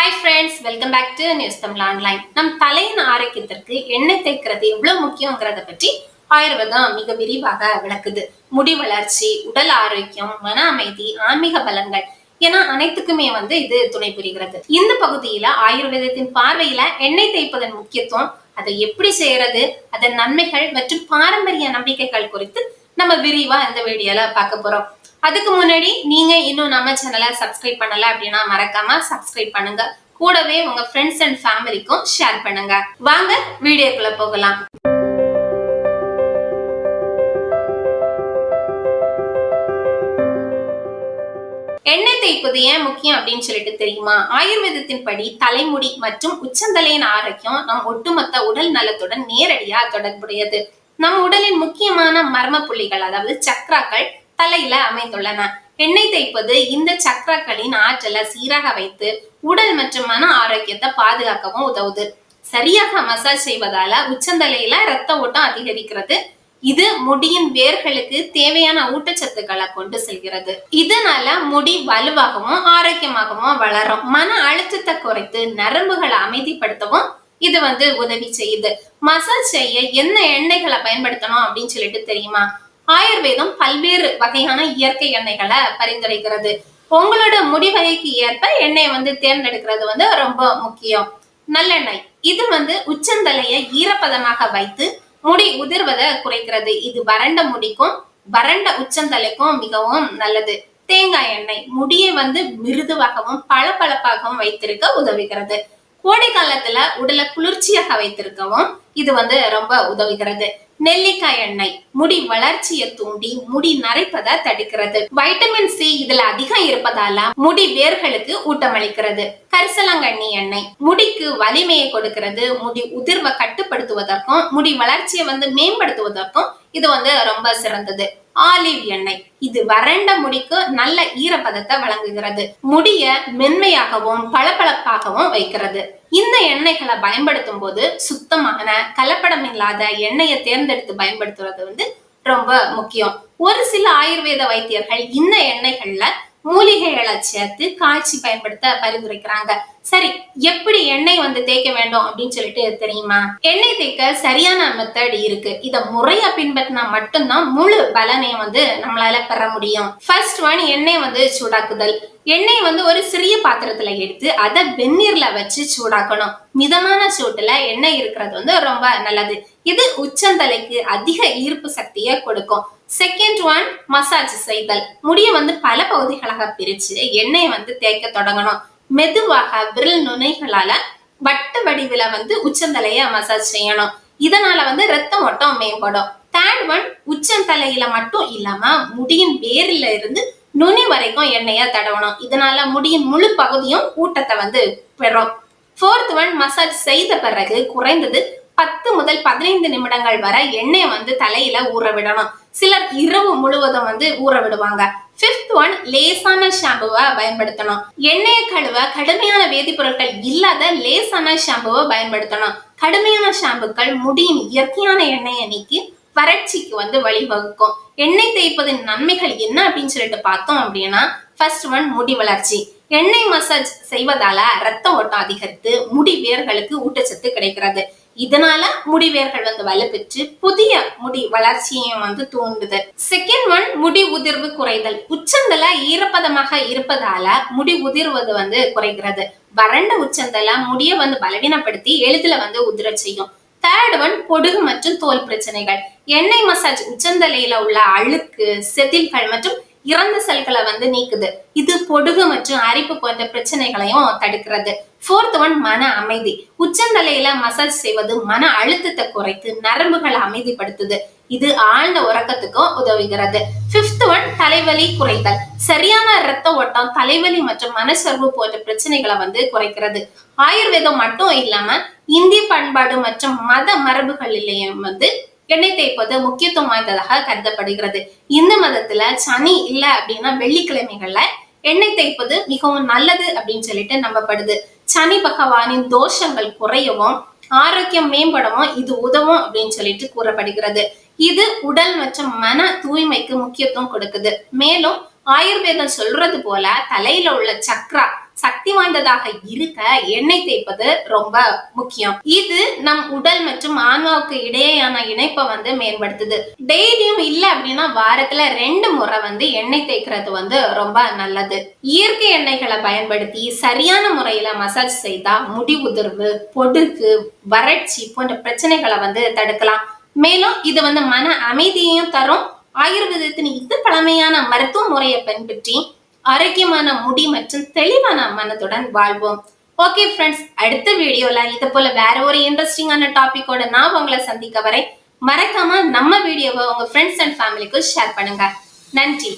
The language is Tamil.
Hi friends, welcome back to news Tamil online. நம் தலையின் ஆரோக்கியத்திற்கு எண்ணெய் தேய்க்கிறது எவ்வளவு முக்கியங்கிறத பற்றி ஆயுர்வேதம் மிக விரிவாக விளக்குது. முடி வளர்ச்சி, உடல் ஆரோக்கியம், மன அமைதி, ஆன்மீக பலன்கள் என அனைத்துக்குமே இது துணை புரிகிறது. இந்த பகுதியில ஆயுர்வேதத்தின் பார்வையில எண்ணெய் தேய்ப்பதன் முக்கியத்துவம், அதை எப்படி செய்யறது, அதன் நன்மைகள் மற்றும் பாரம்பரிய நம்பிக்கைகள் குறித்து நம்ம விரிவா இந்த வீடியோல பார்க்க போறோம். அதுக்கு முன்னாடி நீங்க இன்னும் நம்ம சேனலை சப்ஸ்கிரைப் பண்ணல அப்படின்னா மறக்காம சப்ஸ்கிரைப் பண்ணுங்க. கூடவே உங்க ஃப்ரெண்ட்ஸ் அண்ட் ஃபேமிலிக்கும் ஷேர் பண்ணுங்க. வாங்க வீடியோக்குள்ள போகலாம். எண்ணெய் தேய்ப்பது ஏன் முக்கியம் அப்படின்னு சொல்லிட்டு தெரியுமா? ஆயுர்வேதத்தின் படி தலைமுடி மற்றும் உச்சந்தலையின் ஆரோக்கியம் நம் ஒட்டுமொத்த உடல் நலத்துடன் நேரடியா தொடர்புடையது. நம் உடலின் முக்கியமான மர்ம புள்ளிகள், அதாவது சக்ராக்கள் தலையில அமைந்துள்ளன. எண்ணெய் தேய்ப்பது இந்த சக்கரங்களின் ஆற்றலை சீராக வைத்து உடல் மற்றும் மன ஆரோக்கியத்தை பாதுகாக்கவும் உதவுது. சரியாக மசாஜ் செய்வதால உச்சந்தலையில ரத்த ஓட்டம் அதிகரிக்கிறது. இது முடியின் வேர்களுக்கு தேவையான ஊட்டச்சத்துக்களை கொண்டு செல்கிறது. இதனால முடி வலுவாகவும் ஆரோக்கியமாகவும் வளரும். மன அழுத்தத்தை குறைத்து நரம்புகளை அமைதிப்படுத்தவும் இது உதவி செய்யுது. மசாஜ் செய்ய என்ன எண்ணெய்களை பயன்படுத்தணும் அப்படின்னு சொல்லிட்டு தெரியுமா? ஆயுர்வேதம் பல்வேறு வகையான இயற்கை எண்ணெய்களை பரிந்துரைக்கிறது. உங்களோட முடி வகைக்கு ஏற்ப எண்ணெய் தேர்ந்தெடுக்கிறது ரொம்ப முக்கியம். நல்லெண்ணெய் இது உச்சந்தலையை ஈரப்பதமாக வைத்து முடி உதிர்வதை குறைக்கிறது. இது வறண்ட முடிக்கும் வறண்ட உச்சந்தலைக்கும் மிகவும் நல்லது. தேங்காய் எண்ணெய் முடியை மிருதுவாகவும் பளபளப்பாகவும் வைத்திருக்க உதவுகிறது. கோடை காலத்துல உடலை குளிர்ச்சியாக வைத்திருக்கவும் இது ரொம்ப உதவுகிறது. நெல்லிக்காய் எண்ணெய் முடி வளர்ச்சியை தூண்டி முடி நரைப்பதை தடுக்கிறது. வைட்டமின் சி இதுல அதிகம் இருப்பதால முடி வேர்களுக்கு ஊட்டமளிக்கிறது. கரிசலாங்கண்ணி எண்ணெய் முடிக்கு வலிமையை கொடுக்கிறது. முடி உதிர்வை கட்டுப்படுத்துவதற்கும் முடி வளர்ச்சியை மேம்படுத்துவதற்கும் இது ரொம்ப சிறந்தது. ஆலிவ் எண்ணெய் இது வறண்ட முடிக்கு நல்ல ஈரப்பதத்தை வழங்குகிறது. முடிய மென்மையாகவும் பளபளப்பாகவும் வைக்கிறது. இந்த எண்ணெய்களை பயன்படுத்தும் போது சுத்தமான கலப்படம் இல்லாத எண்ணெயை தேர்ந்தெடுத்து பயன்படுத்துறது ரொம்ப முக்கியம். ஒரு சில ஆயுர்வேத வைத்தியர்கள் இந்த எண்ணெய்கள்ல மூலிகைகளை சேர்த்து காய்ச்சி பயன்படுத்த பரிந்துரைக்கிறாங்க. சரி, எப்படி எண்ணெய் தேய்க்க வேண்டும் அப்படின்னு சொல்லிட்டு தெரியுமா? எண்ணெய் தேய்க்க சரியான மெத்தட் இருக்கு. இத முறையா பின்பற்றினா மட்டும்தான் முழு பலனையும் நம்மளால பெற முடியும். ஃபர்ஸ்ட் ஒன், எண்ணெய் சூடாக்குதல். எண்ணெய் ஒரு சிறிய பாத்திரத்துல எடுத்து அதை வெந்நீர்ல வச்சு சூடாக்கணும். மிதமான சூட்டுல எண்ணெய் இருக்கிறது ரொம்ப நல்லது. இது உச்சந்தலைக்கு அதிக ஈர்ப்பு சக்தியை கொடுக்கும். செகண்ட் ஒன், மசாஜ் செய்தல். முடிய பல பகுதிகளாக பிரிச்சு எண்ணெய் தேய்க்க தொடங்கணும். மெதுவாக விரல் நுனைகளால வட்ட வடிவில உச்சந்தலைய மசாஜ் செய்யணும். இதனால ரத்த ஓட்டம் மேம்படும். தேர்ட் ஒன், உச்சந்தலையில மட்டும் இல்லாம முடியின் வேரில இருந்து நுனி வரைக்கும் எண்ணெய தடவணும். இதனால முடியின் முழு பகுதியும் ஊட்டத்தை பெறும். ஃபோர்த் ஒன், மசாஜ் செய்த பிறகு குறைந்தது 10 முதல் 15 நிமிடங்கள் வரை எண்ணெய் தலையில ஊற விடணும். சிலர் இரவு முழுவதும் ஊற விடுவாங்க. ஃபிஃப்த் ஒன், லேசான ஷாம்புவை பயன்படுத்தணும். எண்ணெயை கழுவ கடுமையான வேதிப்பொருட்கள் இல்லாத லேசான ஷாம்புவை பயன்படுத்தணும். கடுமையான ஷாம்புக்கள் முடியின் இயற்கையான எண்ணெயை நீக்கி வறட்சிக்கு வழிவகுக்கும். எண்ணெய் தேய்ப்பதின் நன்மைகள் என்ன அப்படின்னு சொல்லிட்டு பார்த்தோம் அப்படின்னா, ஃபர்ஸ்ட் ஒன், முடி வளர்ச்சி. எண்ணெய் மசாஜ் செய்வதால ரத்த ஓட்டம் அதிகரித்து முடி வேர்களுக்கு ஊட்டச்சத்து கிடைக்கிறது. இதனால முடி வேர்கள் வலுப்பெற்று புதிய முடி வளர்ச்சியையும் தூண்டுது. செகண்ட் ஒன், முடி உதிர்வு குறைதல். உச்சந்தலை ஈரப்பதமாக இருப்பதால முடி உதிர்வது குறைகிறது. வறண்ட உச்சந்தலை முடிய பலவீனப்படுத்தி எளிதில் உதிர செய்யும். தேர்ட் ஒன், பொடுகு மற்றும் தோல் பிரச்சனைகள். எண்ணெய் மசாஜ் உச்சந்தலையில உள்ள அழுக்கு, செதில்கள் மற்றும் இறந்த செல்களை நீக்குது. இது பொடுகு மற்றும் அரிப்பு போன்ற பிரச்சனைகளையும் தடுக்கிறது. ஃபோர்த் ஒன், மன அமைதி. உச்சந்தலையில மசாஜ் செய்வது மன அழுத்தத்தை குறைத்து நரம்புகளை அமைதிப்படுத்துது. இது ஆழ்ந்த உறக்கத்துக்கும் உதவுகிறது. ஃபிஃப்த் ஒன், தலைவலி குறைத்தல். சரியான இரத்த ஓட்டம் தலைவலி மற்றும் மனசோர்வு போன்ற பிரச்சனைகளை குறைக்கிறது. ஆயுர்வேதம் மட்டும் இல்லாம இந்திய பண்பாடு மற்றும் மத மரபுகளிலேயும் எண்ணெய் தேய்ப்பது முக்கியத்துவம் வாய்ந்ததாக கருதப்படுகிறது. இந்த மதத்துல சனி இல்ல அப்படின்னா வெள்ளிக்கிழமைகள்ல எண்ணெய் தேய்ப்பது மிகவும் நல்லது அப்படின்னு சொல்லிட்டு நம்பப்படுது. சனி பகவானின் தோஷங்கள் குறையவும் ஆரோக்கியம் மேம்படவும் இது உதவும் அப்படின்னு சொல்லிட்டு கூறப்படுகிறது. இது உடல் மற்றும் மன தூய்மைக்கு முக்கியத்துவம் கொடுக்குது. மேலும் ஆயுர்வேதம் சொல்றது போல தலையில உள்ள சக்ரா சக்தி வாய்ந்ததாக இருக்க எண்ணெய் தேய்ப்பது ரொம்ப முக்கியம். இது நம் உடல் மற்றும் ஆன்மாவுக்கு இடையேயான இணைப்பை மேம்படுத்துது. டெய்லியும் இல்ல அப்படின்னா வாரத்துல 2 முறை எண்ணெய் தேய்க்கிறது ரொம்ப நல்லது. இயற்கை எண்ணெய்களை பயன்படுத்தி சரியான முறையில மசாஜ் செய்தா முடி உதிர்வு, பொடுகு, வறட்சி போன்ற பிரச்சனைகளை தடுக்கலாம். மேலும் இது மன அமைதியையும் தரும். ஆயுர்வேதத்தின் இது பழமையான மருத்துவ முறையை பின்பற்றி ஆரோக்கியமான முடி மற்றும் தெளிவான மனதுடன் வாழ்வோம். ஓகே ஃப்ரெண்ட்ஸ், அடுத்த வீடியோல இது போல வேற ஒரு இன்ட்ரெஸ்டிங்கான டாபிக்கோட நான் உங்களை சந்திக்க வரேன். மறக்காம நம்ம வீடியோவை உங்க ஃப்ரெண்ட்ஸ் அண்ட் ஃபேமிலிக்கு ஷேர் பண்ணுங்க. நன்றி.